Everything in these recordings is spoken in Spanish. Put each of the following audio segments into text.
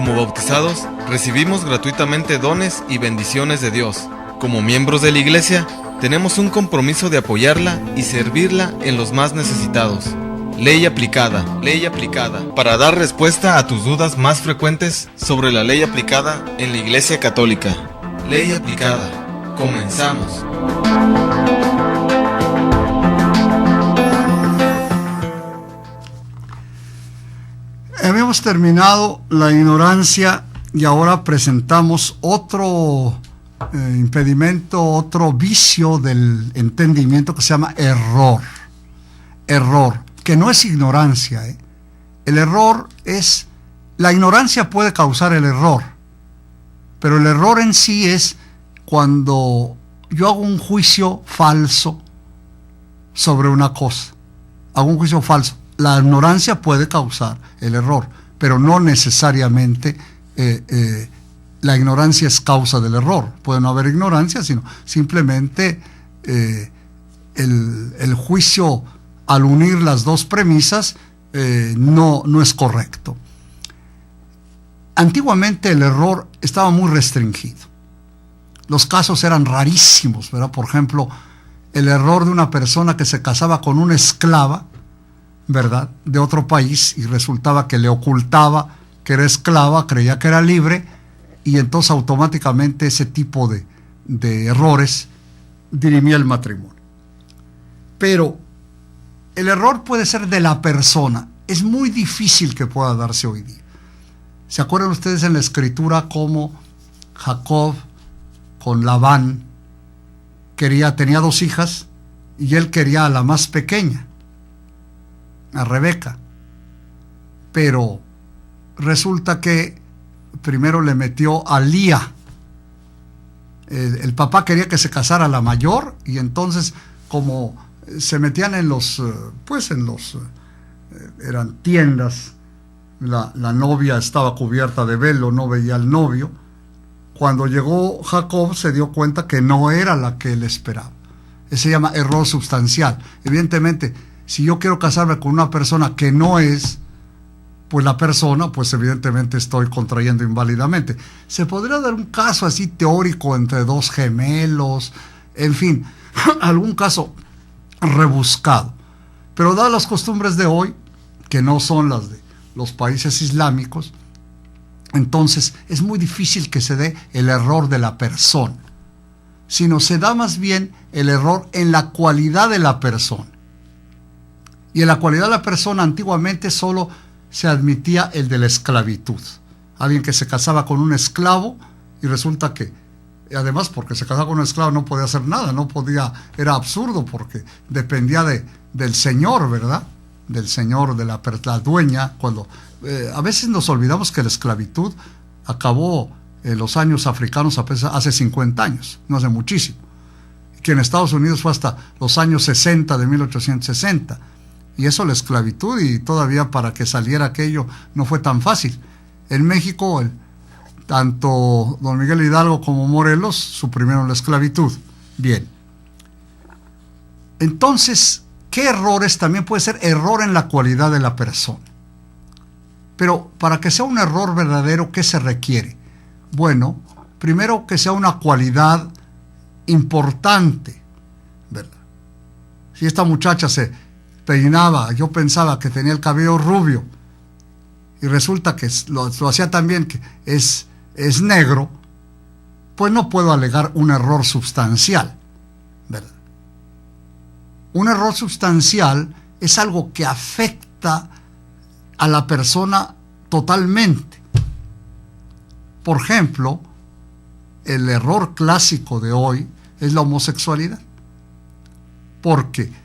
Como bautizados, recibimos gratuitamente dones y bendiciones de Dios. Como miembros de la Iglesia, tenemos un compromiso de apoyarla y servirla en los más necesitados. Ley aplicada, para dar respuesta a tus dudas más frecuentes sobre la ley aplicada en la Iglesia Católica. Ley aplicada. Comenzamos. Habíamos terminado la ignorancia y ahora presentamos otro impedimento, otro vicio del entendimiento que se llama error. Error, que no es ignorancia. El error es... La ignorancia puede causar el error, pero el error en sí es cuando yo hago un juicio falso sobre una cosa. Hago un juicio falso. La ignorancia puede causar el error, pero no necesariamente la ignorancia es causa del error. Puede no haber ignorancia, sino simplemente el juicio al unir las dos premisas no es correcto. Antiguamente el error estaba muy restringido. Los casos eran rarísimos, ¿verdad? Por ejemplo, el error de una persona que se casaba con una esclava, ¿verdad?, de otro país, y resultaba que le ocultaba que era esclava, creía que era libre, y entonces automáticamente ese tipo de errores dirimía el matrimonio. Pero el error puede ser de la persona. Es muy difícil que pueda darse hoy día. ¿Se acuerdan ustedes en la escritura cómo Jacob con Labán tenía dos hijas y él quería a la más pequeña, a Rebeca? Pero resulta que primero le metió a Lía. El papá quería que se casara la mayor, y entonces como se metían eran tiendas, la novia estaba cubierta de velo, no veía al novio. Cuando llegó Jacob se dio cuenta que no era la que él esperaba. Eso se llama error sustancial. Evidentemente, si yo quiero casarme con una persona que no es, pues la persona, pues evidentemente estoy contrayendo inválidamente. Se podría dar un caso así teórico entre dos gemelos, en fin, algún caso rebuscado. Pero dadas las costumbres de hoy, que no son las de los países islámicos, entonces es muy difícil que se dé el error de la persona, sino se da más bien el error en la cualidad de la persona. Y en la cualidad de la persona antiguamente solo se admitía el de la esclavitud. Alguien que se casaba con un esclavo y resulta que, además porque se casaba con un esclavo no podía hacer nada, era absurdo porque dependía del señor, ¿verdad? Del señor, de la dueña. Cuando a veces nos olvidamos que la esclavitud acabó en los años africanos hace 50 años, no hace muchísimo. Que en Estados Unidos fue hasta los años 60, de 1860. Y eso, la esclavitud, y todavía para que saliera aquello no fue tan fácil. En México, tanto don Miguel Hidalgo como Morelos suprimieron la esclavitud. Bien. Entonces, ¿qué errores? También puede ser error en la cualidad de la persona. Pero para que sea un error verdadero, ¿qué se requiere? Bueno, primero que sea una cualidad importante, ¿verdad? Si esta muchacha se peinaba, yo pensaba que tenía el cabello rubio, y resulta que lo hacía también que es negro, pues no puedo alegar un error sustancial, ¿verdad? Un error sustancial es algo que afecta a la persona totalmente. Por ejemplo, el error clásico de hoy es la homosexualidad. Porque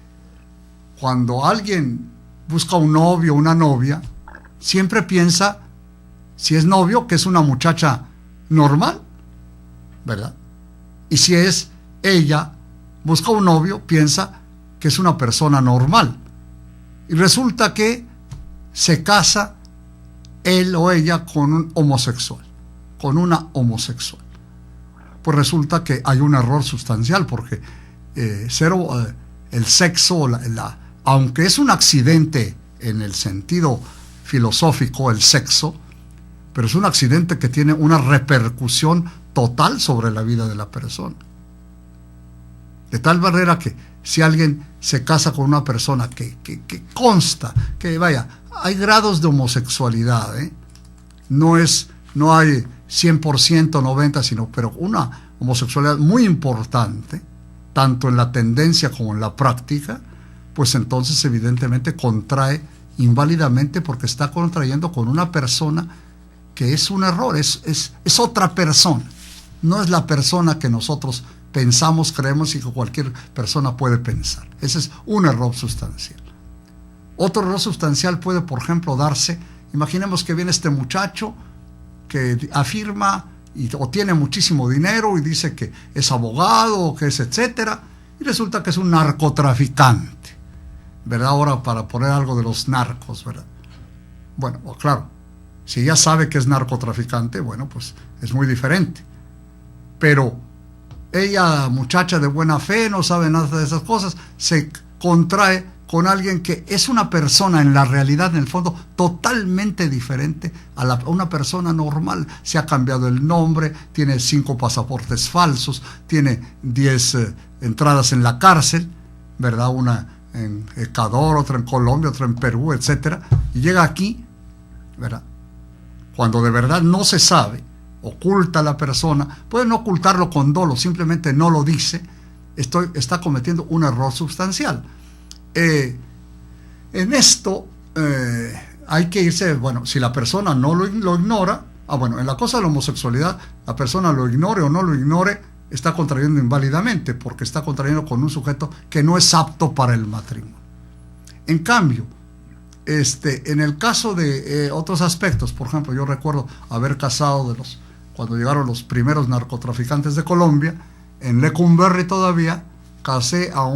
cuando alguien busca un novio o una novia, siempre piensa, si es novio, que es una muchacha normal, ¿verdad? Y si es ella, busca un novio, piensa que es una persona normal. Y resulta que se casa él o ella con un homosexual, con una homosexual. Pues resulta que hay un error sustancial, porque el sexo, aunque es un accidente en el sentido filosófico, el sexo, pero es un accidente que tiene una repercusión total sobre la vida de la persona. De tal manera que si alguien se casa con una persona que consta, que vaya, hay grados de homosexualidad, ¿eh? No hay 100%, 90%, sino, pero una homosexualidad muy importante, tanto en la tendencia como en la práctica, pues entonces evidentemente contrae inválidamente porque está contrayendo con una persona que es un error, es otra persona, no es la persona que nosotros pensamos, creemos y que cualquier persona puede pensar. Ese es un error sustancial. Otro error sustancial puede, por ejemplo, darse, imaginemos que viene este muchacho que afirma o tiene muchísimo dinero y dice que es abogado o que es etcétera, y resulta que es un narcotraficante, ¿verdad? Ahora, para poner algo de los narcos, ¿verdad? Bueno, claro, si ya sabe que es narcotraficante, bueno, pues es muy diferente. Pero ella, muchacha de buena fe, no sabe nada de esas cosas, se contrae con alguien que es una persona en la realidad, en el fondo, totalmente diferente a una persona normal. Se ha cambiado el nombre, tiene 5 pasaportes falsos, tiene 10 entradas en la cárcel, ¿verdad? Una en Ecuador, otra en Colombia, otra en Perú, etcétera, y llega aquí, ¿verdad? Cuando de verdad no se sabe, oculta a la persona, puede no ocultarlo con dolo, simplemente no lo dice, está cometiendo un error sustancial. En esto hay que irse, bueno, si la persona no lo ignora, bueno, en la cosa de la homosexualidad, la persona lo ignore o no lo ignore, está contrayendo inválidamente, porque está contrayendo con un sujeto que no es apto para el matrimonio. En cambio, en el caso de otros aspectos, por ejemplo, yo recuerdo haber casado cuando llegaron los primeros narcotraficantes de Colombia, en Lecumberri todavía, casé a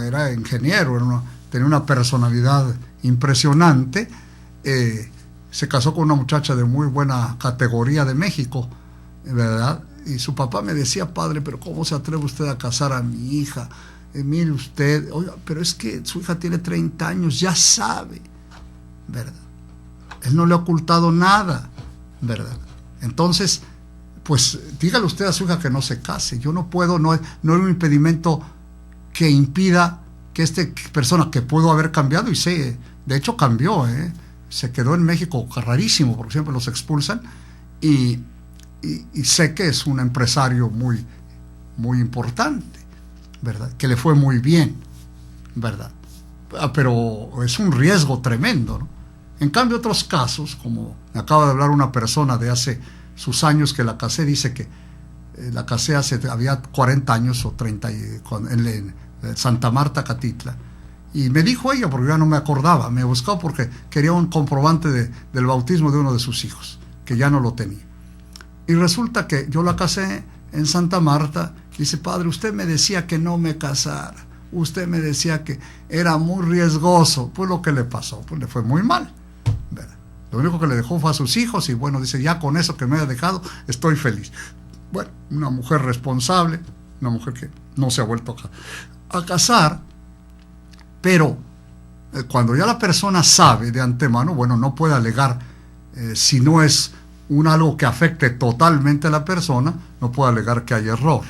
era ingeniero, tenía una personalidad impresionante, se casó con una muchacha de muy buena categoría de México, ¿verdad? Y su papá me decía, padre, pero ¿cómo se atreve usted a casar a mi hija? Mire usted, oiga, pero es que su hija tiene 30 años, ya sabe, ¿verdad? Él no le ha ocultado nada, ¿verdad? Entonces, pues dígale usted a su hija que no se case. Yo no puedo, no hay un impedimento que impida que esta persona que pudo haber cambiado, y de hecho cambió, se quedó en México, rarísimo, porque siempre los expulsan, y sé que es un empresario muy, muy importante, ¿verdad? Que le fue muy bien, ¿verdad? Pero es un riesgo tremendo, ¿no? En cambio, otros casos, como me acaba de hablar una persona de hace sus años que la casé, dice que la casé había 40 años o 30 en Santa Marta, Catitla, y me dijo ella, porque ya no me acordaba, me buscó porque quería un comprobante del bautismo de uno de sus hijos, que ya no lo tenía. Y resulta que yo la casé en Santa Marta. Dice, padre, usted me decía que no me casara, usted me decía que era muy riesgoso. Pues lo que le pasó, pues le fue muy mal, ¿verdad? Lo único que le dejó fue a sus hijos, y bueno, dice, ya con eso que me ha dejado estoy feliz. Bueno, una mujer responsable, una mujer que no se ha vuelto a casar, pero cuando ya la persona sabe de antemano, bueno, no puede alegar, si no es algo que afecte totalmente a la persona, no puede alegar que hay error,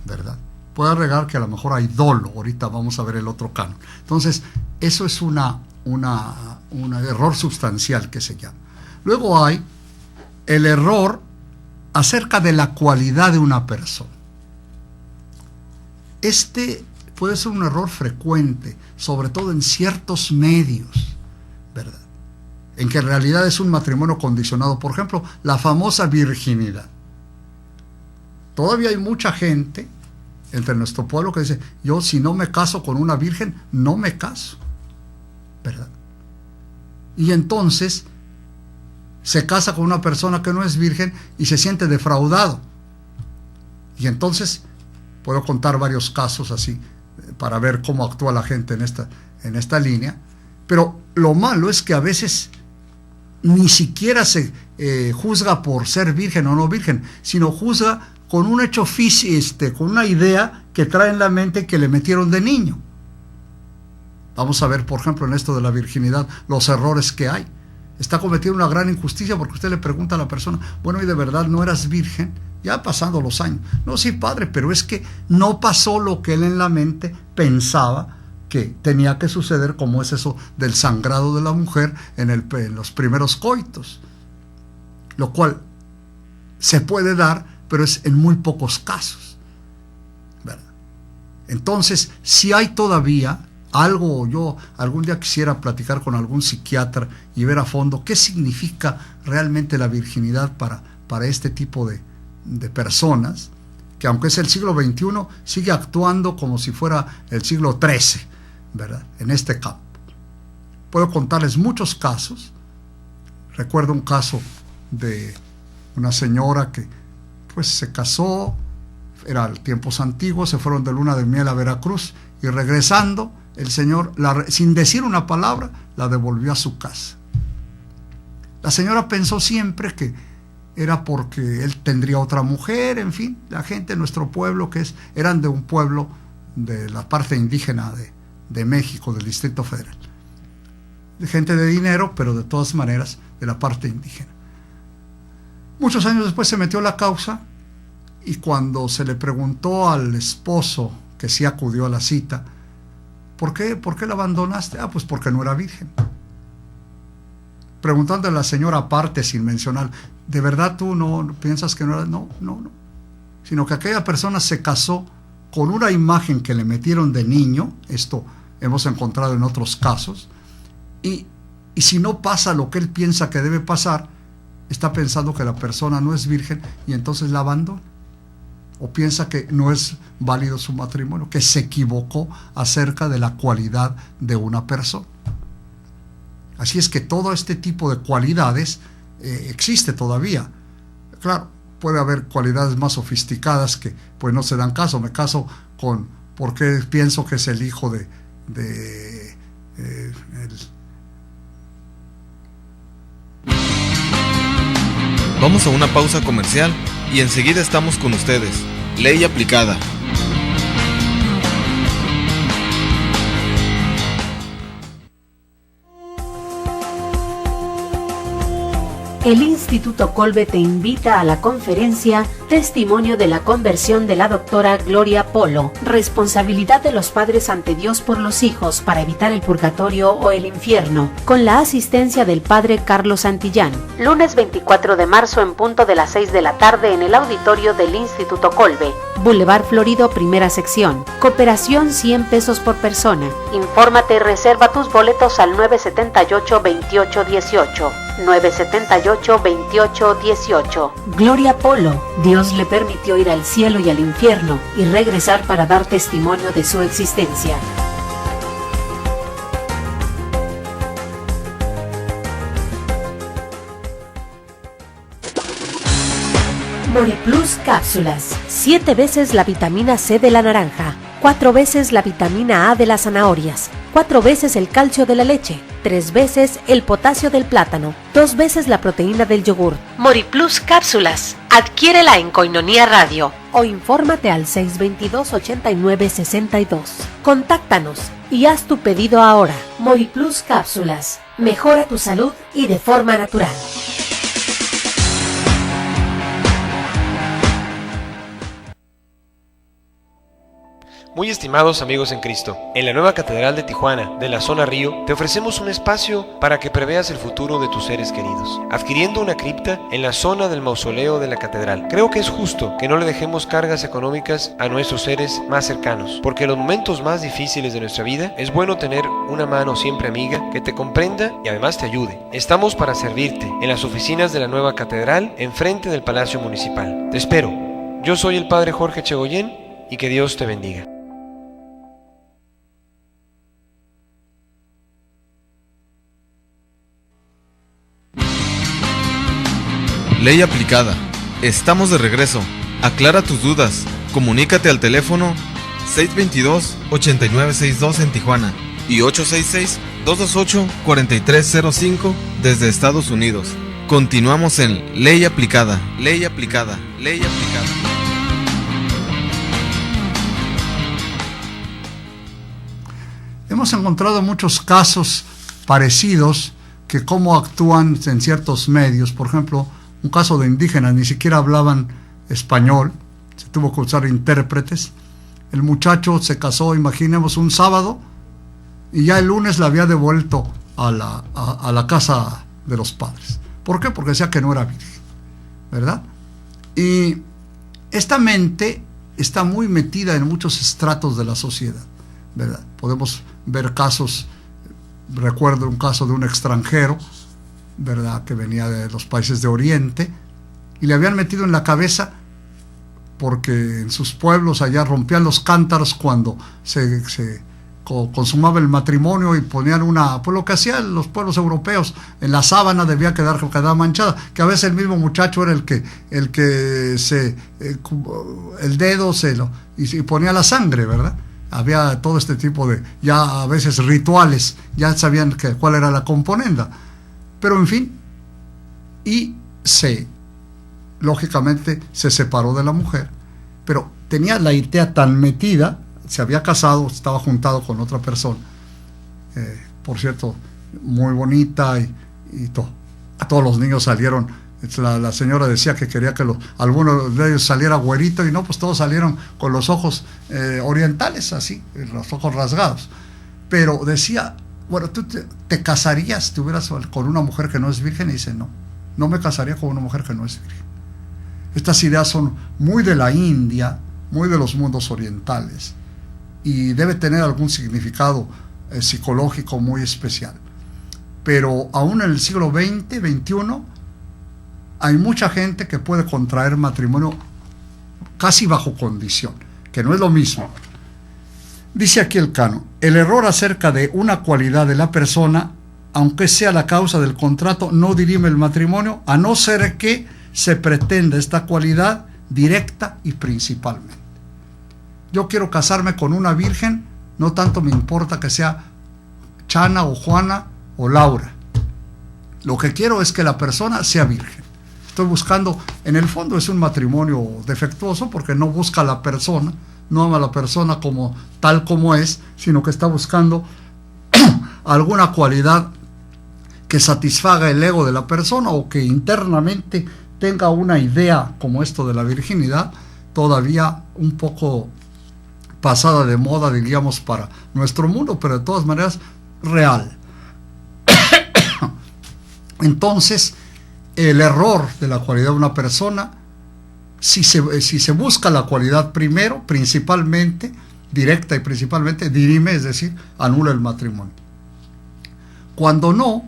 ¿verdad? Puede alegar que a lo mejor hay dolo. Ahorita vamos a ver el otro canon. Entonces, eso es un error sustancial que se llama. Luego hay el error acerca de la cualidad de una persona. Este puede ser un error frecuente, sobre todo en ciertos medios, ¿verdad? En que en realidad es un matrimonio condicionado. Por ejemplo, la famosa virginidad. Todavía hay mucha gente entre nuestro pueblo que dice, yo si no me caso con una virgen, no me caso, ¿verdad? Y entonces se casa con una persona que no es virgen y se siente defraudado. Y entonces puedo contar varios casos así para ver cómo actúa la gente en esta línea. Pero lo malo es que a veces ni siquiera se juzga por ser virgen o no virgen, sino juzga con un hecho físico, con una idea que trae en la mente que le metieron de niño. Vamos a ver, por ejemplo, en esto de la virginidad, los errores que hay. está cometiendo una gran injusticia, porque usted le pregunta a la persona, bueno, ¿y de verdad no eras virgen? Ya pasando los años. No, sí, padre, pero es que no pasó lo que él en la mente pensaba que tenía que suceder, como es eso del sangrado de la mujer en los primeros coitos, lo cual se puede dar, pero es en muy pocos casos, ¿verdad? Entonces, si hay todavía algo, yo algún día quisiera platicar con algún psiquiatra y ver a fondo qué significa realmente la virginidad para este tipo de personas, que aunque es el siglo XXI, sigue actuando como si fuera el siglo XIII, ¿verdad? En este campo. Puedo contarles muchos casos. Recuerdo un caso de una señora que pues se casó, eran tiempos antiguos, se fueron de luna de miel a Veracruz, y regresando, el señor, sin decir una palabra, la devolvió a su casa. La señora pensó siempre que era porque él tendría otra mujer, en fin, la gente de nuestro pueblo, eran de un pueblo de la parte indígena de México, del Distrito Federal. De gente de dinero, pero de todas maneras de la parte indígena. Muchos años después se metió la causa, y cuando se le preguntó al esposo, que sí acudió a la cita, ¿por qué la abandonaste? Pues porque no era virgen. Preguntándole a la señora aparte, sin mencionar, ¿de verdad tú no piensas que no era? No. Sino que aquella persona se casó con una imagen que le metieron de niño, esto hemos encontrado en otros casos, y si no pasa lo que él piensa que debe pasar, está pensando que la persona no es virgen, y entonces la abandona. O piensa que no es válido su matrimonio, que se equivocó acerca de la cualidad de una persona. Así es que todo este tipo de cualidades existe todavía. Claro, puede haber cualidades más sofisticadas que pues no se dan caso. Me caso porque pienso que es el hijo Vamos a una pausa comercial y enseguida estamos con ustedes. Ley aplicada. El Instituto Kolbe te invita a la conferencia Testimonio de la conversión de la doctora Gloria Polo. Responsabilidad de los padres ante Dios por los hijos para evitar el purgatorio o el infierno, con la asistencia del padre Carlos Santillán. Lunes 24 de marzo en punto de las 6 de la tarde en el auditorio del Instituto Kolbe. Boulevard Florido, primera sección. Cooperación 100 pesos por persona. Infórmate y reserva tus boletos al 978-2818. 978-2818. Gloria Polo, Dios le permitió ir al cielo y al infierno y regresar para dar testimonio de su existencia. Moriplus cápsulas. 7 veces la vitamina C de la naranja, 4 veces la vitamina A de las zanahorias, 4 veces el calcio de la leche, 3 veces el potasio del plátano, 2 veces la proteína del yogur. Moriplus cápsulas. Adquiérela en Koinonia Radio o infórmate al 622-8962. Contáctanos y haz tu pedido ahora. Moriplus cápsulas. Mejora tu salud y de forma natural. Muy estimados amigos en Cristo, en la nueva Catedral de Tijuana, de la zona Río, te ofrecemos un espacio para que preveas el futuro de tus seres queridos, adquiriendo una cripta en la zona del mausoleo de la Catedral. Creo que es justo que no le dejemos cargas económicas a nuestros seres más cercanos, porque en los momentos más difíciles de nuestra vida es bueno tener una mano siempre amiga que te comprenda y además te ayude. Estamos para servirte en las oficinas de la nueva Catedral, enfrente del Palacio Municipal. Te espero. Yo soy el Padre Jorge Chegoyen y que Dios te bendiga. Ley aplicada. Estamos de regreso. Aclara tus dudas. Comunícate al teléfono 622-8962 en Tijuana y 866-228-4305 desde Estados Unidos. Continuamos en Ley aplicada. Ley aplicada. Ley aplicada. Hemos encontrado muchos casos parecidos que cómo actúan en ciertos medios. Por ejemplo, un caso de indígenas, ni siquiera hablaban español, se tuvo que usar intérpretes. El muchacho se casó, imaginemos, un sábado, y ya el lunes la había devuelto a la casa de los padres. ¿Por qué? Porque decía que no era virgen, ¿verdad? Y esta mente está muy metida en muchos estratos de la sociedad, ¿verdad? Podemos ver casos, recuerdo un caso de un extranjero, ¿verdad?, que venía de los países de Oriente, y le habían metido en la cabeza, porque en sus pueblos allá rompían los cántaros cuando se consumaba el matrimonio, y ponían pues lo que hacían los pueblos europeos, en la sábana debía quedar manchada, que a veces el mismo muchacho era el que el dedo y ponía la sangre, ¿verdad? Había todo este tipo de, ya a veces rituales, ya sabían cuál era la componenda, pero en fin, y lógicamente se separó de la mujer, pero tenía la idea tan metida, se había casado, estaba juntado con otra persona, por cierto, muy bonita, y todo. Todos los niños salieron, la señora decía que quería que algunos de ellos saliera güerito, y no, pues todos salieron con los ojos orientales, así, los ojos rasgados. Pero decía, bueno, ¿tú te casarías si estuvieras con una mujer que no es virgen? Y dice, no me casaría con una mujer que no es virgen. Estas ideas son muy de la India, muy de los mundos orientales, y debe tener algún significado psicológico muy especial. Pero aún en el siglo XX, XXI, hay mucha gente que puede contraer matrimonio casi bajo condición, que no es lo mismo. Dice aquí el canon: el error acerca de una cualidad de la persona, aunque sea la causa del contrato, no dirime el matrimonio, a no ser que se pretenda esta cualidad directa y principalmente. Yo quiero casarme con una virgen, no tanto me importa que sea Chana o Juana o Laura. Lo que quiero es que la persona sea virgen. Estoy buscando, en el fondo es un matrimonio defectuoso, porque no busca a la persona, no ama a la persona como tal como es, sino que está buscando alguna cualidad que satisfaga el ego de la persona, o que internamente tenga una idea como esto de la virginidad, todavía un poco pasada de moda, diríamos, para nuestro mundo, pero de todas maneras real. Entonces, el error de la cualidad de una persona, si se busca la cualidad primero, principalmente, directa y principalmente, dirime, es decir, anula el matrimonio. Cuando no,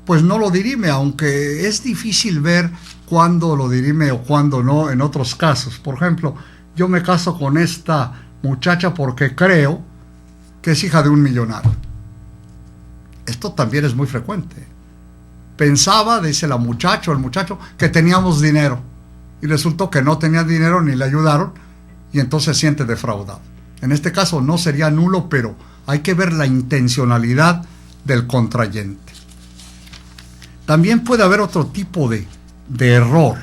pues no lo dirime, aunque es difícil ver cuándo lo dirime o cuándo no en otros casos. Por ejemplo, yo me caso con esta muchacha porque creo que es hija de un millonario. Esto también es muy frecuente. Pensaba, dice la muchacha o el muchacho, que teníamos dinero, y resultó que no tenía dinero ni le ayudaron, y entonces se siente defraudado. En este caso no sería nulo, pero hay que ver la intencionalidad del contrayente. También puede haber otro tipo de error.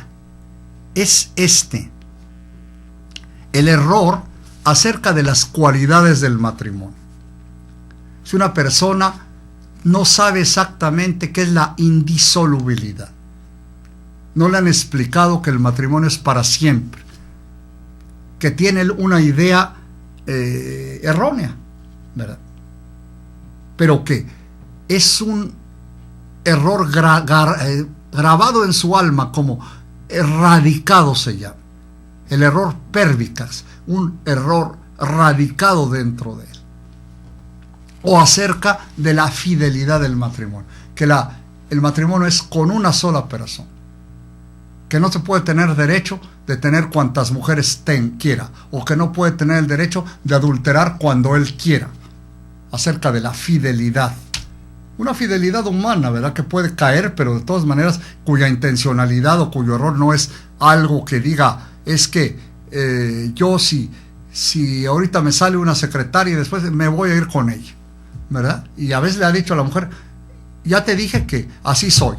Es el error acerca de las cualidades del matrimonio. Si una persona no sabe exactamente qué es la indisolubilidad, no le han explicado que el matrimonio es para siempre, que tiene una idea errónea, ¿verdad? Pero que es un error grabado en su alma, como radicado se llama. El error pérvicas, un error radicado dentro de él. O acerca de la fidelidad del matrimonio, que el matrimonio es con una sola persona, que no se puede tener derecho de tener cuantas mujeres quiera, o que no puede tener el derecho de adulterar cuando él quiera. Acerca de la fidelidad, una fidelidad humana, ¿verdad?, que puede caer, pero de todas maneras cuya intencionalidad o cuyo error no es algo que diga, es que yo si ahorita me sale una secretaria y después me voy a ir con ella, ¿verdad? Y a veces le ha dicho a la mujer, ya te dije que así soy,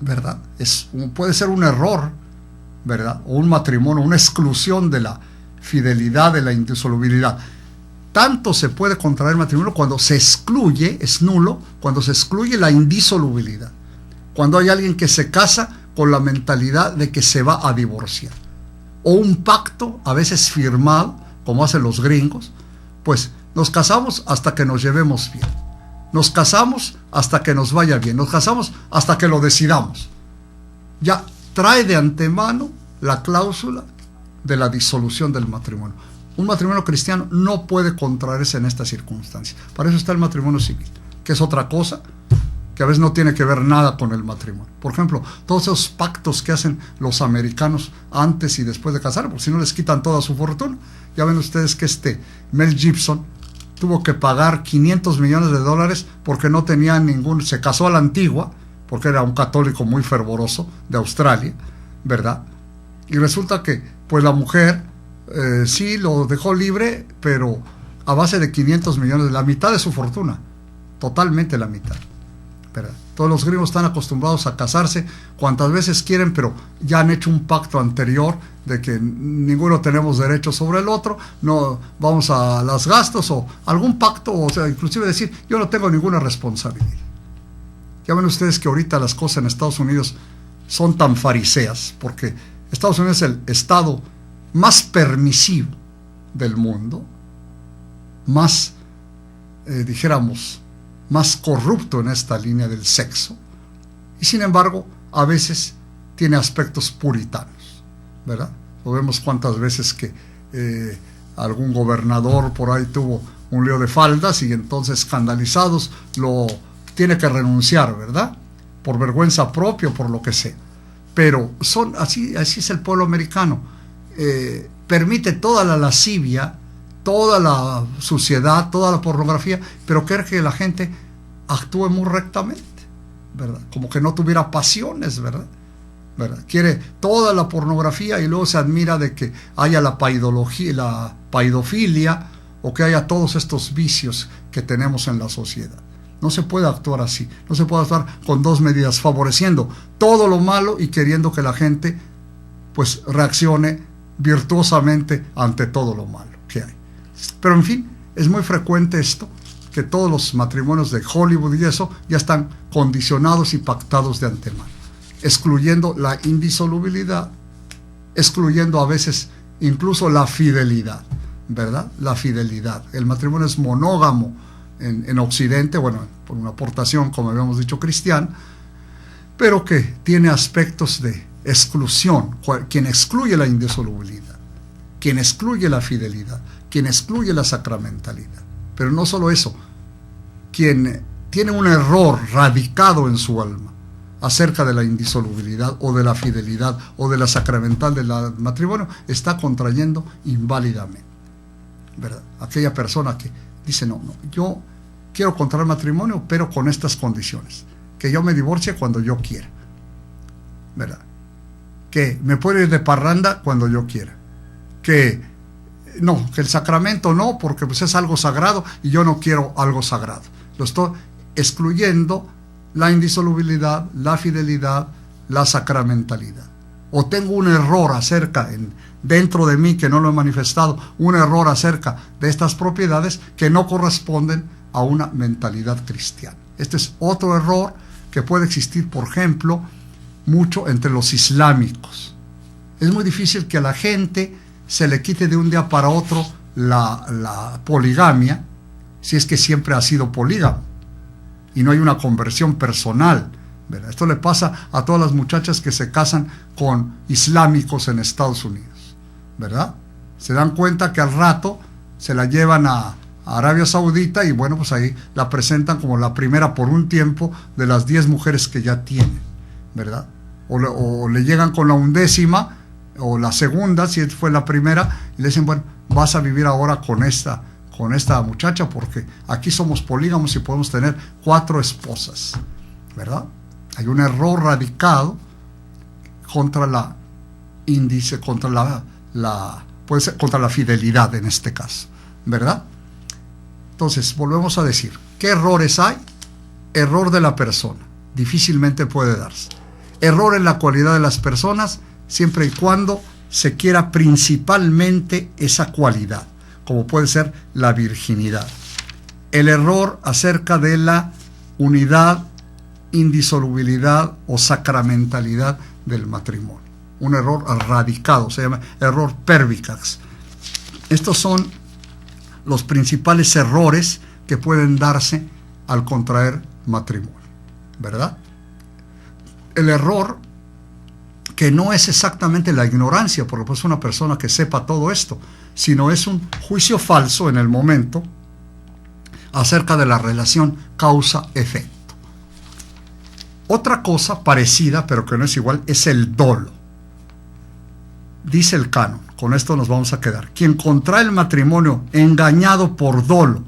¿verdad? Puede ser un error, ¿verdad? O un matrimonio, una exclusión de la fidelidad, de la indisolubilidad. tanto se puede contraer matrimonio cuando se excluye, es nulo, cuando se excluye la indisolubilidad. Cuando hay alguien que se casa con la mentalidad de que se va a divorciar. O un pacto, a veces firmado, como hacen los gringos, pues nos casamos hasta que nos llevemos bien. Nos casamos hasta que nos vaya bien. Nos casamos hasta que lo decidamos. Ya trae de antemano la cláusula de la disolución del matrimonio. Un matrimonio cristiano no puede contraerse en estas circunstancias. Para eso está el matrimonio civil, que es otra cosa que a veces no tiene que ver nada con el matrimonio. Por ejemplo, todos esos pactos que hacen los americanos antes y después de casar, porque si no les quitan toda su fortuna. Ya ven ustedes que Mel Gibson tuvo que pagar $500 millones porque no tenía se casó a la antigua, porque era un católico muy fervoroso de Australia, ¿verdad? Y resulta que pues la mujer sí lo dejó libre, pero a base de 500 millones, la mitad de su fortuna, totalmente la mitad, ¿verdad? Todos los gringos están acostumbrados a casarse cuantas veces quieren, pero ya han hecho un pacto anterior de que ninguno tenemos derecho sobre el otro, no vamos a los gastos o algún pacto, o sea, inclusive decir, yo no tengo ninguna responsabilidad. Ya ven ustedes que ahorita las cosas en Estados Unidos son tan fariseas, porque Estados Unidos es el estado más permisivo del mundo, más, dijéramos, más corrupto en esta línea del sexo, y sin embargo a veces tiene aspectos puritanos, ¿verdad? Lo vemos cuántas veces que algún gobernador por ahí tuvo un lío de faldas y entonces escandalizados lo tiene que renunciar, ¿verdad? Por vergüenza propia, por lo que sea. Pero así es el pueblo americano. Permite toda la lascivia, toda la suciedad, toda la pornografía, pero quiere que la gente actúe muy rectamente, ¿verdad? Como que no tuviera pasiones, ¿verdad? Quiere toda la pornografía y luego se admira de que haya la paidofilia o que haya todos estos vicios que tenemos en la sociedad. No se puede actuar así, no se puede actuar con dos medidas, favoreciendo todo lo malo y queriendo que la gente pues reaccione virtuosamente ante todo lo malo que hay. Pero en fin, es muy frecuente esto, que todos los matrimonios de Hollywood y eso ya están condicionados y pactados de antemano, excluyendo la indisolubilidad, excluyendo a veces incluso la fidelidad, ¿verdad? La fidelidad. El matrimonio es monógamo en Occidente, bueno, por una aportación, como habíamos dicho, cristiana, pero que tiene aspectos de exclusión. Quien excluye la indisolubilidad, quien excluye la fidelidad, quien excluye la sacramentalidad. Pero no solo eso, quien tiene un error radicado en su alma acerca de la indisolubilidad o de la fidelidad o de la sacramental del matrimonio, está contrayendo inválidamente, ¿verdad? Aquella persona que dice, no, yo quiero contraer matrimonio, pero con estas condiciones, que yo me divorcie cuando yo quiera, ¿verdad? Que me puedo ir de parranda cuando yo quiera, que el sacramento no, porque pues es algo sagrado y yo no quiero algo sagrado. Lo estoy excluyendo la indisolubilidad, la fidelidad, la sacramentalidad. O tengo un error dentro de mí que no lo he manifestado, un error acerca de estas propiedades que no corresponden a una mentalidad cristiana. Este es otro error que puede existir, por ejemplo, mucho entre los islámicos. Es muy difícil que a la gente se le quite de un día para otro la poligamia, si es que siempre ha sido polígamo y no hay una conversión personal, ¿verdad? Esto le pasa a todas las muchachas que se casan con islámicos en Estados Unidos, ¿verdad? Se dan cuenta que al rato se la llevan a Arabia Saudita y bueno, pues ahí la presentan como la primera por un tiempo de las 10 mujeres que ya tienen, ¿verdad? O le llegan con la 11ª o la segunda, si fue la primera, y le dicen, bueno, vas a vivir ahora con esta muchacha porque aquí somos polígamos y podemos tener 4 esposas, ¿verdad? Hay un error radicado contra la fidelidad en este caso, ¿verdad? Entonces, volvemos a decir, ¿qué errores hay? Error de la persona, difícilmente puede darse. Error en la cualidad de las personas, siempre y cuando se quiera principalmente esa cualidad. como puede ser la virginidad. El error acerca de la unidad, indisolubilidad o sacramentalidad del matrimonio. Un error radicado, se llama error pervicax. Estos son los principales errores que pueden darse al contraer matrimonio, ¿verdad? El error que no es exactamente la ignorancia, porque pues una persona que sepa todo esto, sino es un juicio falso en el momento acerca de la relación causa-efecto. Otra cosa parecida, pero que no es igual, es el dolo. Dice el canon, con esto nos vamos a quedar: quien contrae el matrimonio engañado por dolo,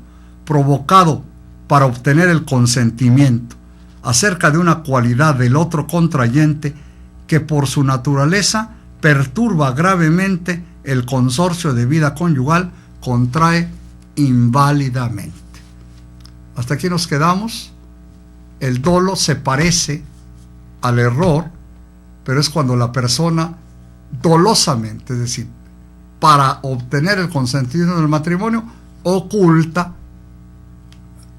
provocado para obtener el consentimiento acerca de una cualidad del otro contrayente que por su naturaleza perturba gravemente el consorcio de vida conyugal, contrae inválidamente. Hasta aquí nos quedamos. El dolo se parece al error, pero es cuando la persona dolosamente, es decir, para obtener el consentimiento del matrimonio, oculta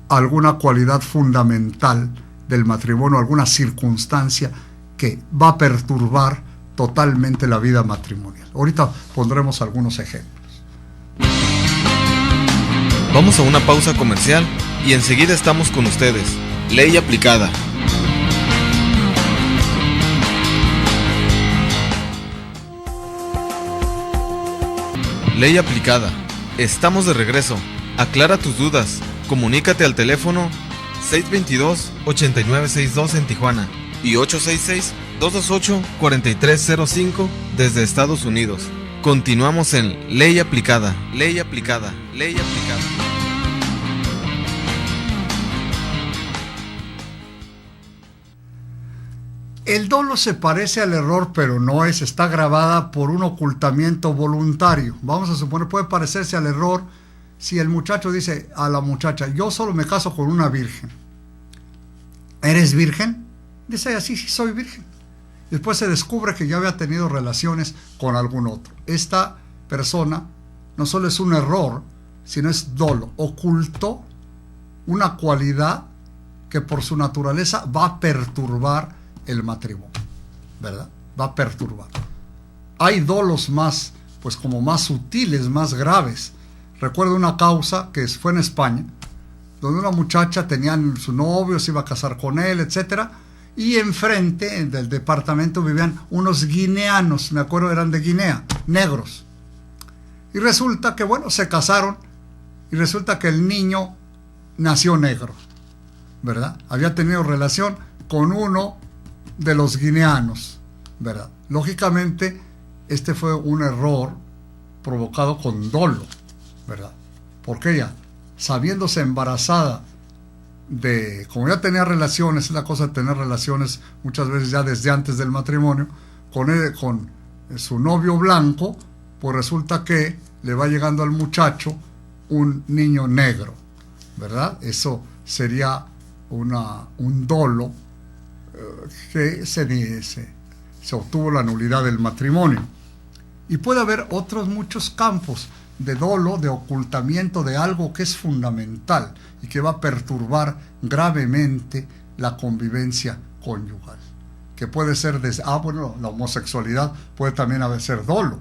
alguna cualidad fundamental del matrimonio, alguna circunstancia que va a perturbar totalmente la vida matrimonial. Ahorita pondremos algunos ejemplos. Vamos a una pausa comercial y enseguida estamos con ustedes. Ley aplicada. Ley aplicada. Estamos de regreso. Aclara tus dudas. Comunícate al teléfono 622-8962 en Tijuana y 866-228-4305 desde Estados Unidos. Continuamos en Ley aplicada. Ley aplicada. Ley aplicada. El dolo se parece al error, pero no es, está grabada por un ocultamiento voluntario. Vamos a suponer, puede parecerse al error si el muchacho dice a la muchacha: yo solo me caso con una virgen. ¿Eres virgen? Dice ella: sí, soy virgen. Después se descubre que ya había tenido relaciones con algún otro. Esta persona no solo es un error, sino es dolo. Ocultó una cualidad que por su naturaleza va a perturbar el matrimonio, ¿verdad? Va a perturbar. Hay dolos más, pues como más sutiles, más graves. Recuerdo una causa que fue en España, donde una muchacha tenía su novio, se iba a casar con él, etcétera, y enfrente del departamento vivían unos guineanos, me acuerdo eran de Guinea, negros. Y resulta que, bueno, se casaron, y resulta que el niño nació negro, ¿verdad? Había tenido relación con uno de los guineanos, ¿verdad? Lógicamente, este fue un error provocado con dolo, ¿verdad? Porque ella, sabiéndose embarazada de, como ya tenía relaciones, es la cosa de tener relaciones muchas veces ya desde antes del matrimonio, con su novio blanco, pues resulta que le va llegando al muchacho un niño negro, ¿verdad? Eso sería un dolo que se obtuvo la nulidad del matrimonio. Y puede haber otros muchos campos de dolo, de ocultamiento de algo que es fundamental y que va a perturbar gravemente la convivencia conyugal, que puede ser desde, la homosexualidad puede también ser dolo.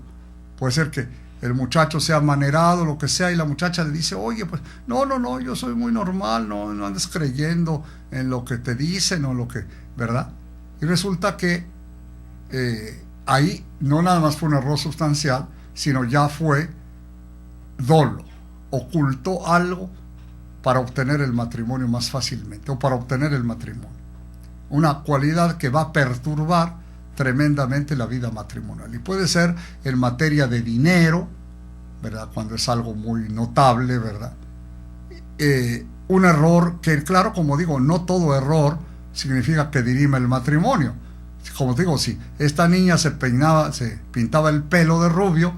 Puede ser que el muchacho sea manerado, lo que sea, y la muchacha le dice: oye, pues no, yo soy muy normal, no andes creyendo en lo que te dicen o lo que, ¿verdad? Y resulta que ahí no nada más fue un error sustancial, sino ya fue dolo. Ocultó algo para obtener el matrimonio más fácilmente, o para obtener el matrimonio. Una cualidad que va a perturbar tremendamente la vida matrimonial. Y puede ser en materia de dinero, ¿verdad? Cuando es algo muy notable, ¿verdad? Un error que, claro, como digo, no todo error significa que dirime el matrimonio. Como digo, si esta niña se pintaba el pelo de rubio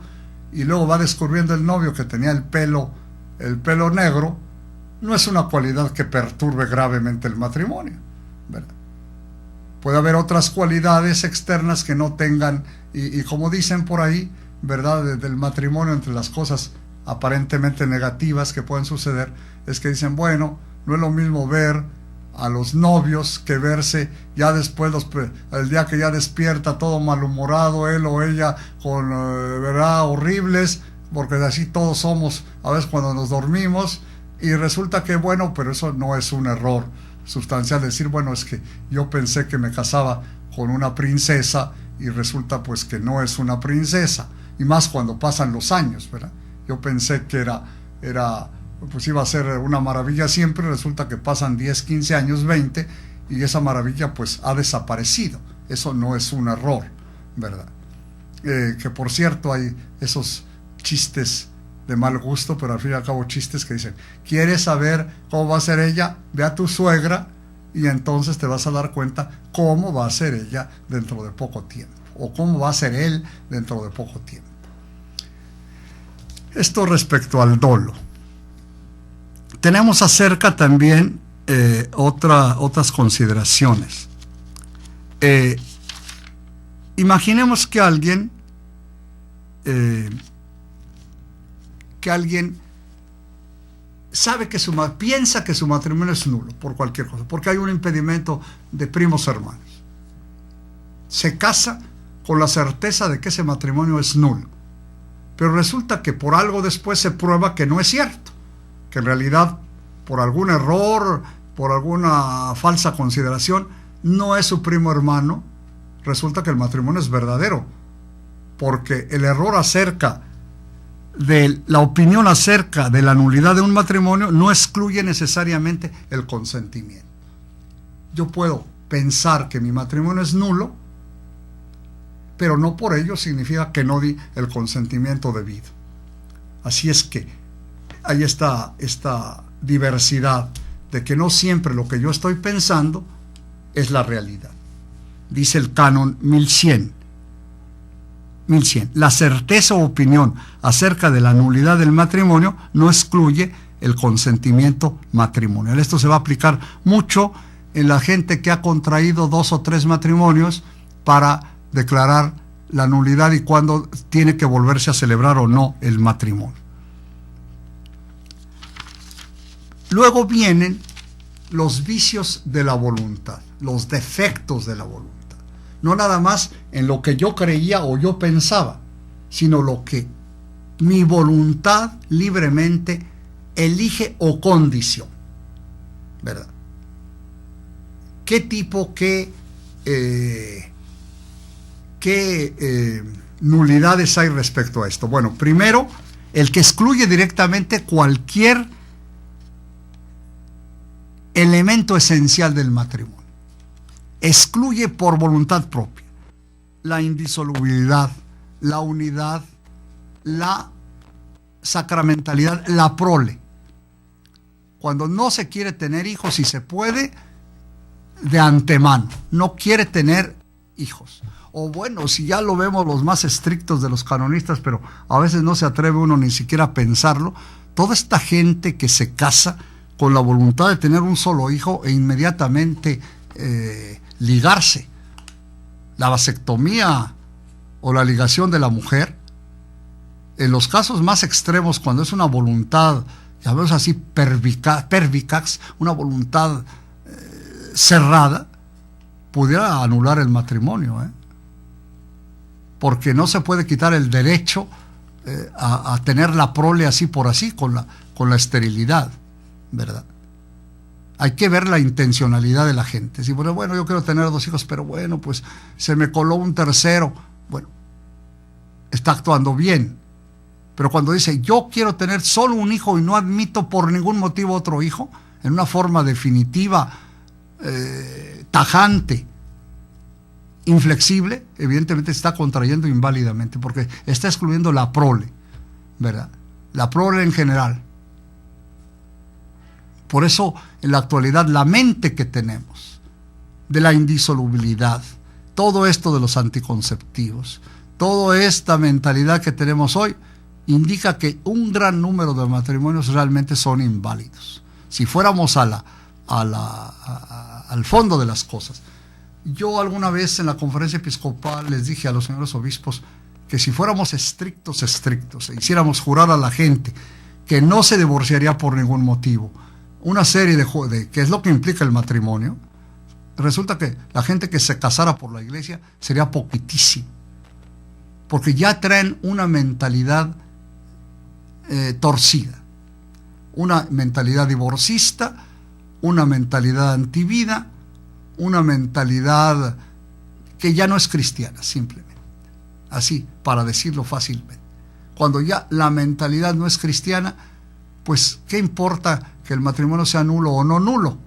y luego va descubriendo el novio que tenía el pelo negro, no es una cualidad que perturbe gravemente el matrimonio, ¿verdad? Puede haber otras cualidades externas que no tengan, y como dicen por ahí, ¿verdad? Del matrimonio, entre las cosas aparentemente negativas que pueden suceder es que dicen, bueno, no es lo mismo ver a los novios que verse ya después, el día que ya despierta todo malhumorado, él o ella con, ¿verdad?, horribles, porque así todos somos a veces cuando nos dormimos, y resulta que, bueno, pero eso no es un error sustancial, decir, bueno, es que yo pensé que me casaba con una princesa y resulta pues que no es una princesa, y más cuando pasan los años, ¿verdad? Yo pensé que pues iba a ser una maravilla siempre, resulta que pasan 10, 15 años, 20, y esa maravilla pues ha desaparecido. Eso no es un error, ¿verdad? Que por cierto hay esos chistes de mal gusto, pero al fin y al cabo chistes que dicen, ¿quieres saber cómo va a ser ella? Ve a tu suegra y entonces te vas a dar cuenta cómo va a ser ella dentro de poco tiempo, o cómo va a ser él dentro de poco tiempo. Esto respecto al dolo. Tenemos acerca también otras consideraciones. Imaginemos que alguien sabe piensa que su matrimonio es nulo por cualquier cosa, porque hay un impedimento de primos hermanos. Se casa con la certeza de que ese matrimonio es nulo, pero resulta que por algo después se prueba que no es cierto, que en realidad por algún error, por alguna falsa consideración, no es su primo hermano. Resulta que el matrimonio es verdadero, porque el error acerca de la opinión acerca de la nulidad de un matrimonio no excluye necesariamente el consentimiento. Yo puedo pensar que mi matrimonio es nulo, pero no por ello significa que no di el consentimiento debido. Así es que hay esta diversidad de que no siempre lo que yo estoy pensando es la realidad. Dice el canon 1100. La certeza o opinión acerca de la nulidad del matrimonio no excluye el consentimiento matrimonial. Esto se va a aplicar mucho en la gente que ha contraído 2 o 3 matrimonios para declarar la nulidad y cuándo tiene que volverse a celebrar o no el matrimonio. Luego vienen los vicios de la voluntad, los defectos de la voluntad. No nada más en lo que yo creía o yo pensaba, sino lo que mi voluntad libremente elige o condición, ¿verdad? ¿Qué tipo, qué nulidades hay respecto a esto? Bueno, primero, el que excluye directamente cualquier elemento esencial del matrimonio. Excluye por voluntad propia la indisolubilidad, la unidad, la sacramentalidad, la prole. Cuando no se quiere tener hijos, si se puede, de antemano, no quiere tener hijos. O bueno, si ya lo vemos los más estrictos de los canonistas, pero a veces no se atreve uno ni siquiera a pensarlo, toda esta gente que se casa con la voluntad de tener un solo hijo e inmediatamente ligarse, la vasectomía o la ligación de la mujer, en los casos más extremos, cuando es una voluntad, llamemos así, pervicax, una voluntad cerrada, pudiera anular el matrimonio, porque no se puede quitar el derecho a tener la prole así por así, con la esterilidad, ¿verdad? Hay que ver la intencionalidad de la gente. Si bueno, yo quiero tener 2 hijos, pero bueno, pues se me coló un tercero. Bueno, está actuando bien. Pero cuando dice, yo quiero tener solo un hijo y no admito por ningún motivo otro hijo, en una forma definitiva, tajante, inflexible, evidentemente está contrayendo inválidamente, porque está excluyendo la prole, ¿verdad? La prole en general. Por eso, en la actualidad, la mente que tenemos de la indisolubilidad, todo esto de los anticonceptivos, toda esta mentalidad que tenemos hoy, indica que un gran número de matrimonios realmente son inválidos. Si fuéramos al fondo de las cosas. Yo alguna vez en la conferencia episcopal les dije a los señores obispos que si fuéramos estrictos, e hiciéramos jurar a la gente que no se divorciaría por ningún motivo, una serie de ¿qué es lo que implica el matrimonio? Resulta que la gente que se casara por la iglesia sería poquitísimo, porque ya traen una mentalidad torcida, una mentalidad divorcista, una mentalidad antivida, una mentalidad que ya no es cristiana, simplemente. Así, para decirlo fácilmente. Cuando ya la mentalidad no es cristiana, pues, ¿qué importa que el matrimonio sea nulo o no nulo?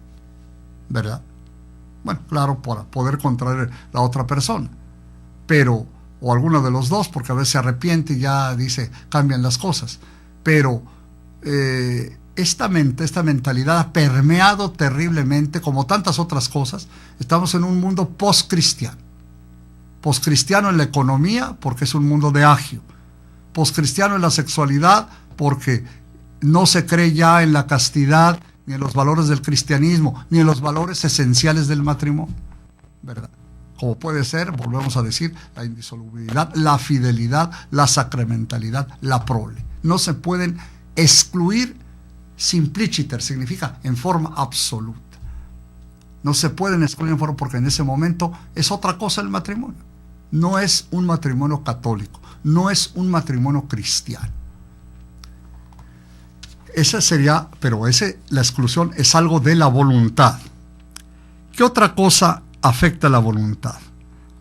¿Verdad? Bueno, claro, para poder contraer la otra persona. Pero, o alguno de los dos, porque a veces se arrepiente y ya dice, cambian las cosas. Pero esta mentalidad ha permeado terriblemente, como tantas otras cosas. Estamos en un mundo post-cristiano. Post-cristiano en la economía, porque es un mundo de agio. Post-cristiano en la sexualidad, porque no se cree ya en la castidad, ni en los valores del cristianismo, ni en los valores esenciales del matrimonio, ¿verdad? Como puede ser, volvemos a decir, la indisolubilidad, la fidelidad, la sacramentalidad, la prole. No se pueden excluir simpliciter, significa en forma absoluta. No se pueden excluir en forma, porque en ese momento es otra cosa el matrimonio. No es un matrimonio católico, no es un matrimonio cristiano. Esa sería, pero la exclusión es algo de la voluntad. ¿Qué otra cosa afecta la voluntad?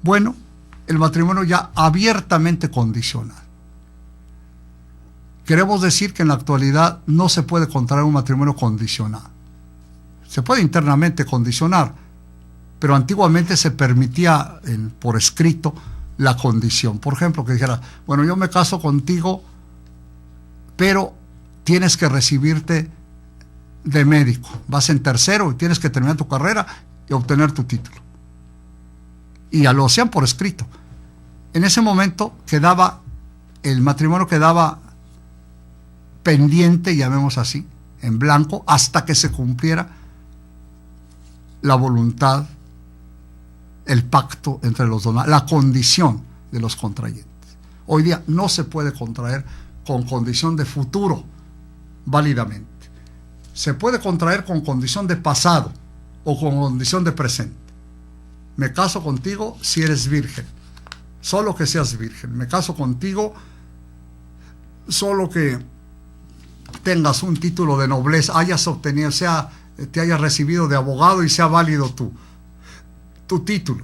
Bueno, el matrimonio ya abiertamente condicional. Queremos decir que en la actualidad no se puede contraer un matrimonio condicional. Se puede internamente condicionar, pero antiguamente se permitía por escrito la condición. Por ejemplo, que dijera, bueno, yo me caso contigo, pero tienes que recibirte de médico. Vas en tercero y tienes que terminar tu carrera y obtener tu título. Y ya lo hacían por escrito. En ese momento el matrimonio quedaba pendiente, llamemos así, en blanco, hasta que se cumpliera la voluntad, el pacto entre los dos, la condición de los contrayentes. Hoy día no se puede contraer con condición de futuro válidamente. Se puede contraer con condición de pasado o con condición de presente. Me caso contigo si eres virgen, solo que seas virgen. Me caso contigo solo que tengas un título de nobleza, hayas obtenido, te hayas recibido de abogado y sea válido tu título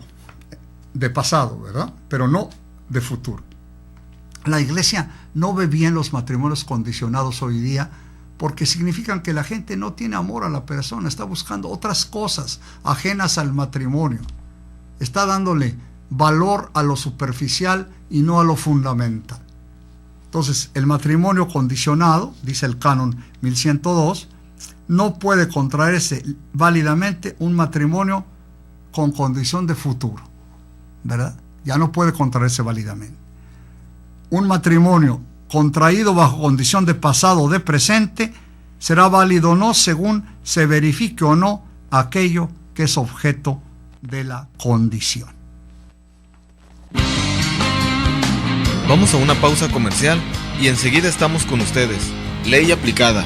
de pasado, ¿verdad? Pero no de futuro. La iglesia no ve bien los matrimonios condicionados hoy día, porque significan que la gente no tiene amor a la persona, está buscando otras cosas ajenas al matrimonio, está dándole valor a lo superficial y no a lo fundamental. Entonces, el matrimonio condicionado, dice el canon 1102, no puede contraerse válidamente un matrimonio con condición de futuro, ¿verdad? Ya no puede contraerse válidamente. Un matrimonio contraído bajo condición de pasado o de presente será válido o no según se verifique o no aquello que es objeto de la condición. Vamos a una pausa comercial y enseguida estamos con ustedes. Ley aplicada.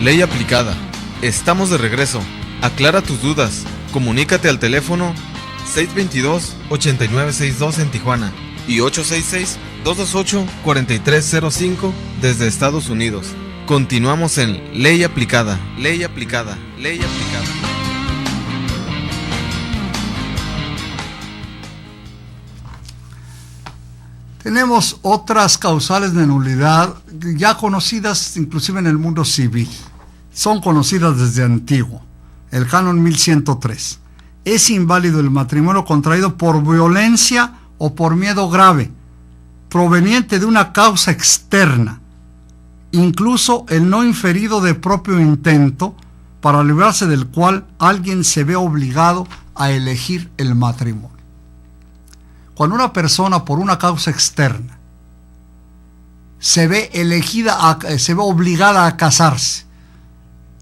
Ley aplicada. Estamos de regreso. Aclara tus dudas. Comunícate al teléfono 622-8962 en Tijuana y 866-228-4305 desde Estados Unidos. Continuamos en Ley aplicada. Ley aplicada. Ley aplicada. Tenemos otras causales de nulidad ya conocidas inclusive en el mundo civil. Son conocidas desde antiguo. El canon 1103. Es inválido el matrimonio contraído por violencia o por miedo grave, proveniente de una causa externa, incluso el no inferido de propio intento, para librarse del cual alguien se ve obligado a elegir el matrimonio. Cuando una persona por una causa externa se ve obligada a casarse,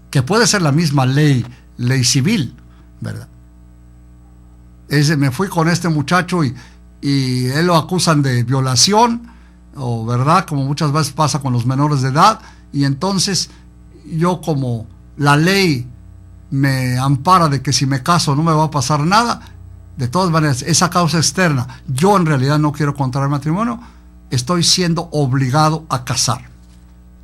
que puede ser la misma ley civil, ¿verdad? Me fui con este muchacho y él lo acusan de violación, o verdad, como muchas veces pasa con los menores de edad, y entonces yo, como la ley me ampara de que si me caso no me va a pasar nada, de todas maneras, esa causa externa, yo en realidad no quiero contraer matrimonio, estoy siendo obligado a casar.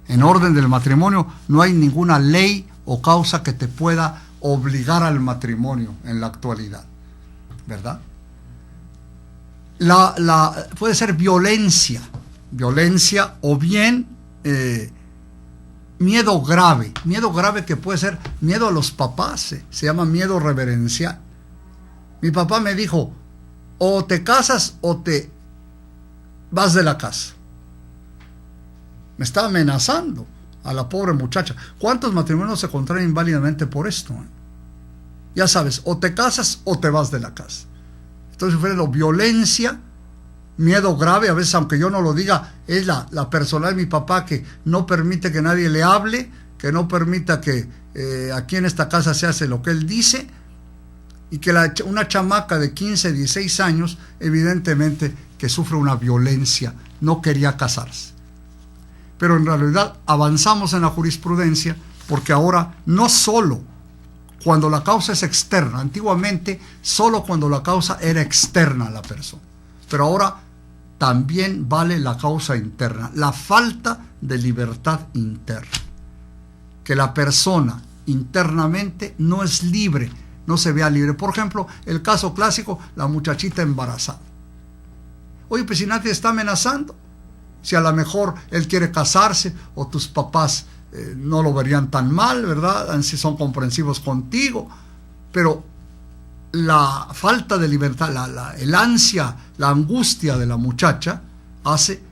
En orden del matrimonio no hay ninguna ley o causa que te pueda obligar al matrimonio en la actualidad, ¿verdad? Puede ser violencia o bien miedo grave que puede ser miedo a los papás, se llama miedo reverencial. Mi papá me dijo, o te casas o te vas de la casa. Me estaba amenazando a la pobre muchacha. ¿Cuántos matrimonios se contraen inválidamente por esto? Ya sabes, o te casas o te vas de la casa. Entonces fue violencia, miedo grave, a veces aunque yo no lo diga, es la personalidad de mi papá, que no permite que nadie le hable, que no permita que aquí en esta casa se hace lo que él dice, y que una chamaca de 15, 16 años, evidentemente que sufre una violencia, no quería casarse. Pero en realidad avanzamos en la jurisprudencia, porque ahora no solo cuando la causa es externa, antiguamente solo cuando la causa era externa a la persona, pero ahora también vale la causa interna, la falta de libertad interna, que la persona internamente no es libre, no se vea libre. Por ejemplo, el caso clásico, la muchachita embarazada. Oye, pues si nadie te está amenazando, si a lo mejor él quiere casarse o tus papás no lo verían tan mal, ¿verdad? Si son comprensivos contigo, pero la falta de libertad, el ansia, la angustia de la muchacha hace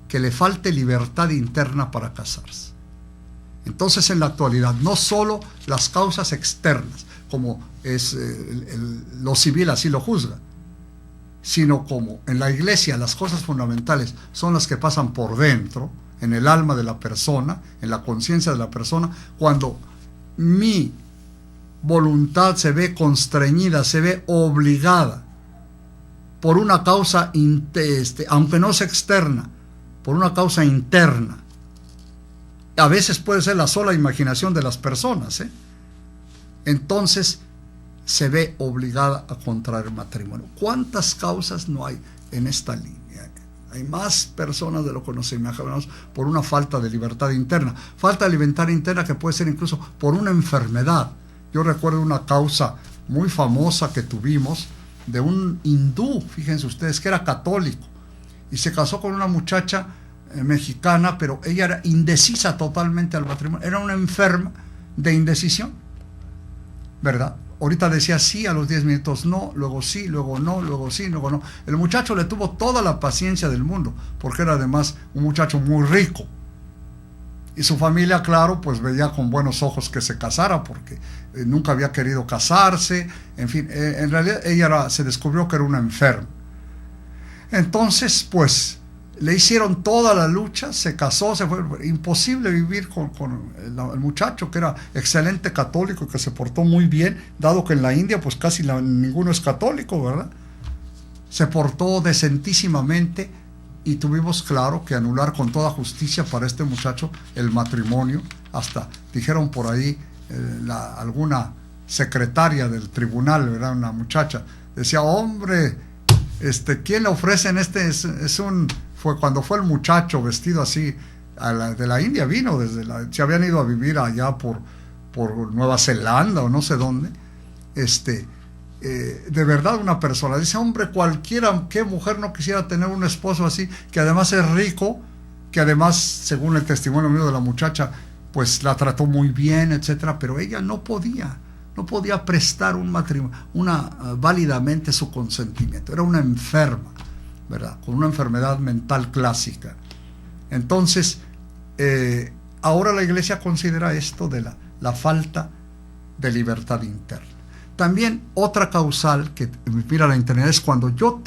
que le falte libertad interna para casarse. Entonces, en la actualidad, no solo las causas externas, como es lo civil así lo juzga, sino como en la iglesia las cosas fundamentales son las que pasan por dentro, en el alma de la persona, en la conciencia de la persona. Cuando mi voluntad se ve constreñida, se ve obligada por una causa, aunque no sea externa, por una causa interna, a veces puede ser la sola imaginación de las personas, entonces se ve obligada a contraer matrimonio. ¿Cuántas causas no hay en esta línea? Hay más personas de lo que nos imaginamos por una falta de libertad interna. Falta de libertad interna que puede ser incluso por una enfermedad. Yo recuerdo una causa muy famosa que tuvimos de un hindú, fíjense ustedes, que era católico y se casó con una muchacha mexicana, pero ella era indecisa totalmente al matrimonio. Era una enferma de indecisión, ¿verdad? Ahorita decía sí, a los 10 minutos no, luego sí, luego no, luego sí, luego no. El muchacho le tuvo toda la paciencia del mundo, porque era además un muchacho muy rico. Y su familia, claro, pues veía con buenos ojos que se casara, porque nunca había querido casarse. En fin, en realidad ella se descubrió que era una enferma. Entonces, pues, le hicieron toda la lucha, se casó, se fue. Imposible vivir con el muchacho, que era excelente católico y que se portó muy bien, dado que en la India pues casi ninguno es católico, ¿verdad? Se portó decentísimamente y tuvimos, claro, que anular con toda justicia para este muchacho el matrimonio. Hasta dijeron por ahí alguna secretaria del tribunal, ¿verdad? Una muchacha, decía, hombre, ¿quién le ofrecen fue cuando fue el muchacho vestido así de la India, vino se habían ido a vivir allá por Nueva Zelanda o no sé dónde, de verdad una persona, dice, hombre, cualquiera, qué mujer no quisiera tener un esposo así, que además es rico, que además, según el testimonio mío de la muchacha, pues la trató muy bien, etcétera, pero ella no podía prestar un matrimonio, válidamente su consentimiento, era una enferma, ¿verdad? Con una enfermedad mental clásica. Entonces, ahora la iglesia considera esto de la falta de libertad interna. También otra causal que mira la internet es cuando yo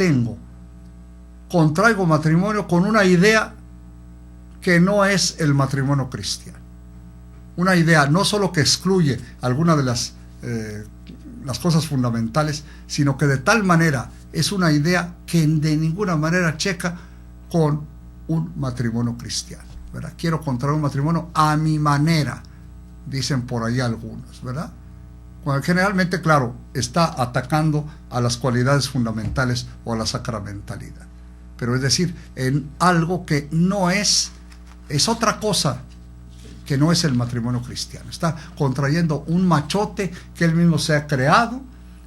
contraigo matrimonio con una idea que no es el matrimonio cristiano. Una idea no solo que excluye alguna de las las cosas fundamentales, sino que de tal manera es una idea que de ninguna manera checa con un matrimonio cristiano, ¿verdad? Quiero contraer un matrimonio a mi manera, dicen por ahí algunos, ¿verdad? Cuando generalmente, claro, está atacando a las cualidades fundamentales o a la sacramentalidad. Pero es decir, en algo que no es otra cosa que no es el matrimonio cristiano. Está contrayendo un machote que él mismo se ha creado,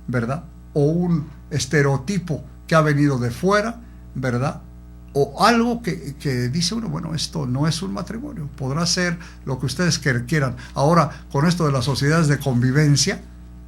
¿verdad? O un estereotipo que ha venido de fuera, ¿verdad? O algo que dice uno, bueno, esto no es un matrimonio, podrá ser lo que ustedes quieran. Ahora, con esto de las sociedades de convivencia,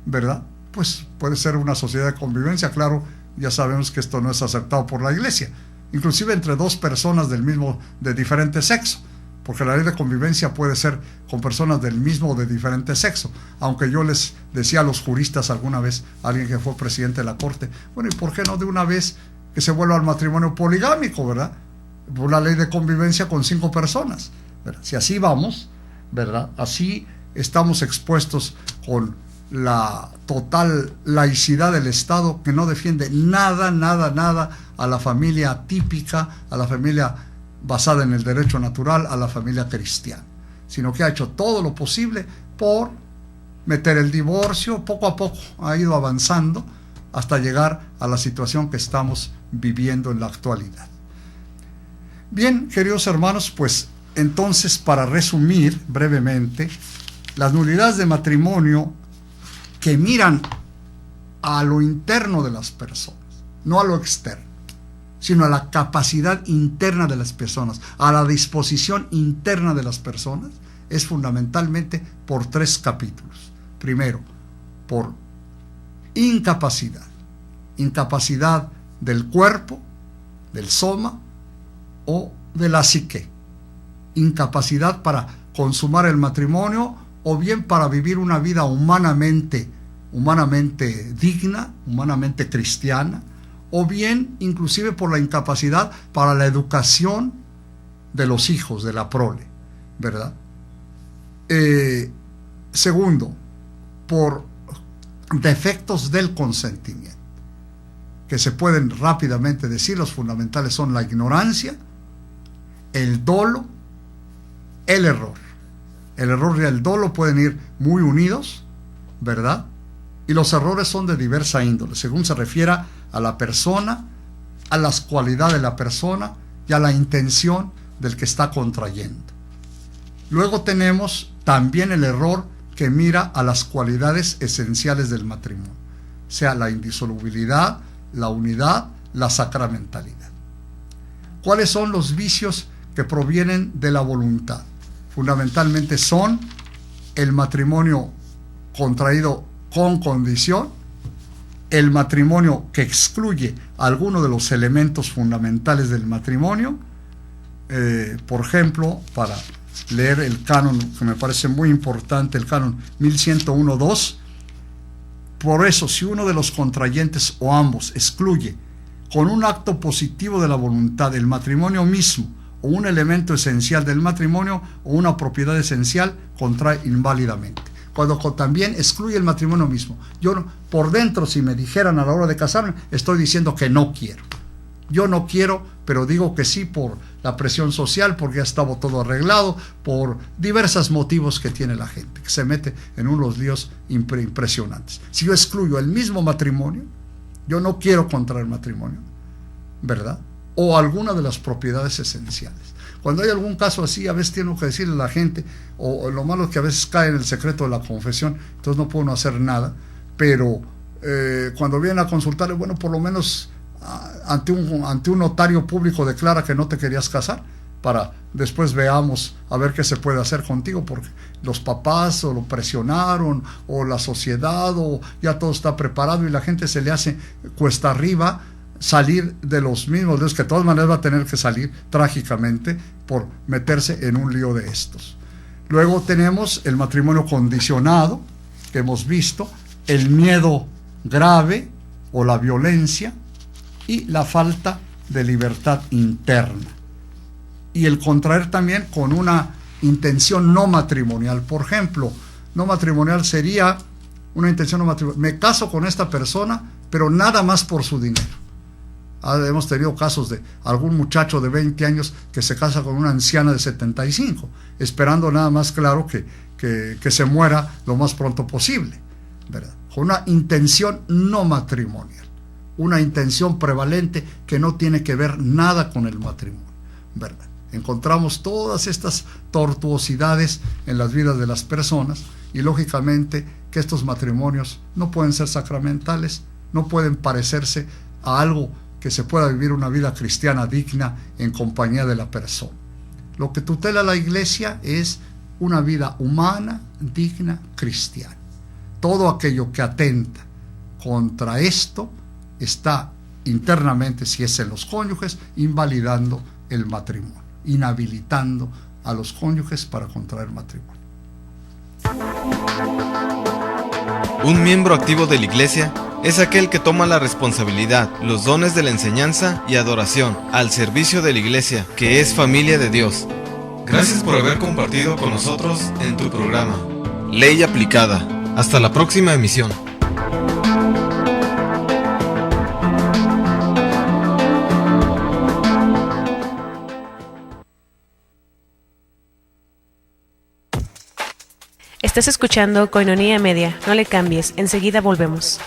¿verdad? Pues puede ser una sociedad de convivencia, claro, ya sabemos que esto no es aceptado por la Iglesia, inclusive entre dos personas de diferente sexo, porque la ley de convivencia puede ser con personas del mismo o de diferente sexo, aunque yo les decía a los juristas alguna vez, a alguien que fue presidente de la corte, bueno, ¿y por qué no de una vez que se vuelva al matrimonio poligámico, ¿verdad? Una ley de convivencia con 5 personas, ¿verdad? Si así vamos, ¿verdad? Así estamos expuestos con la total laicidad del Estado, que no defiende nada a la familia típica, a la familia basada en el derecho natural, a la familia cristiana, sino que ha hecho todo lo posible por meter el divorcio. Poco a poco ha ido avanzando hasta llegar a la situación que estamos viviendo en la actualidad. Bien, queridos hermanos, pues entonces, para resumir brevemente, las nulidades de matrimonio que miran a lo interno de las personas, no a lo externo, sino a la capacidad interna de las personas, a la disposición interna de las personas, es fundamentalmente por 3 capítulos. Primero, por incapacidad del cuerpo, del soma o de la psique, incapacidad para consumar el matrimonio o bien para vivir una vida humanamente digna, humanamente cristiana, o bien inclusive por la incapacidad para la educación de los hijos, de la prole, ¿verdad? Segundo, por defectos del consentimiento, que se pueden rápidamente decir. Los fundamentales son la ignorancia, el dolo, el error. El error y el dolo pueden ir muy unidos, ¿verdad? Y los errores son de diversa índole, según se refiera a la persona, a las cualidades de la persona y a la intención del que está contrayendo. Luego tenemos también el error que mira a las cualidades esenciales del matrimonio, sea la indisolubilidad, la unidad, la sacramentalidad. ¿Cuáles son los vicios que provienen de la voluntad? Fundamentalmente son el matrimonio contraído con condición, el matrimonio que excluye alguno de los elementos fundamentales del matrimonio. Por ejemplo, para leer el canon, que me parece muy importante, el canon 1101.2, por eso, si uno de los contrayentes o ambos excluye con un acto positivo de la voluntad el matrimonio mismo, o un elemento esencial del matrimonio, o una propiedad esencial, contrae inválidamente. Cuando también excluye el matrimonio mismo. Yo por dentro, si me dijeran a la hora de casarme, estoy diciendo que no quiero. Yo no quiero, pero digo que sí por la presión social, porque ya estaba todo arreglado, por diversos motivos que tiene la gente, que se mete en unos líos impresionantes. Si yo excluyo el mismo matrimonio, yo no quiero contraer matrimonio, ¿verdad? O alguna de las propiedades esenciales. Cuando hay algún caso así, a veces tengo que decirle a la gente, o lo malo es que a veces cae en el secreto de la confesión, entonces no puedo no hacer nada, pero cuando vienen a consultarle, bueno, por lo menos ante un notario público declara que no te querías casar, para después veamos a ver qué se puede hacer contigo, porque los papás o lo presionaron, o la sociedad, o ya todo está preparado y la gente se le hace cuesta arriba salir de los mismos líos, que de todas maneras va a tener que salir trágicamente por meterse en un lío de estos. Luego tenemos el matrimonio condicionado, que hemos visto, el miedo grave o la violencia y la falta de libertad interna. Y el contraer también con una intención no matrimonial. Por ejemplo, no matrimonial sería una intención no matrimonial. Me caso con esta persona, pero nada más por su dinero. Hemos tenido casos de algún muchacho de 20 años que se casa con una anciana de 75, esperando nada más, claro, que se muera lo más pronto posible, ¿verdad? Con una intención no matrimonial, una intención prevalente que no tiene que ver nada con el matrimonio, ¿verdad? Encontramos todas estas tortuosidades en las vidas de las personas y lógicamente que estos matrimonios no pueden ser sacramentales, no pueden parecerse a algo que se pueda vivir una vida cristiana digna en compañía de la persona. Lo que tutela la Iglesia es una vida humana, digna, cristiana. Todo aquello que atenta contra esto está internamente, si es en los cónyuges, invalidando el matrimonio, inhabilitando a los cónyuges para contraer matrimonio. Un miembro activo de la Iglesia es aquel que toma la responsabilidad, los dones de la enseñanza y adoración al servicio de la Iglesia, que es familia de Dios. Gracias por haber compartido con nosotros en tu programa Ley Aplicada. Hasta la próxima emisión. Estás escuchando Koinonia Media. No le cambies, enseguida volvemos.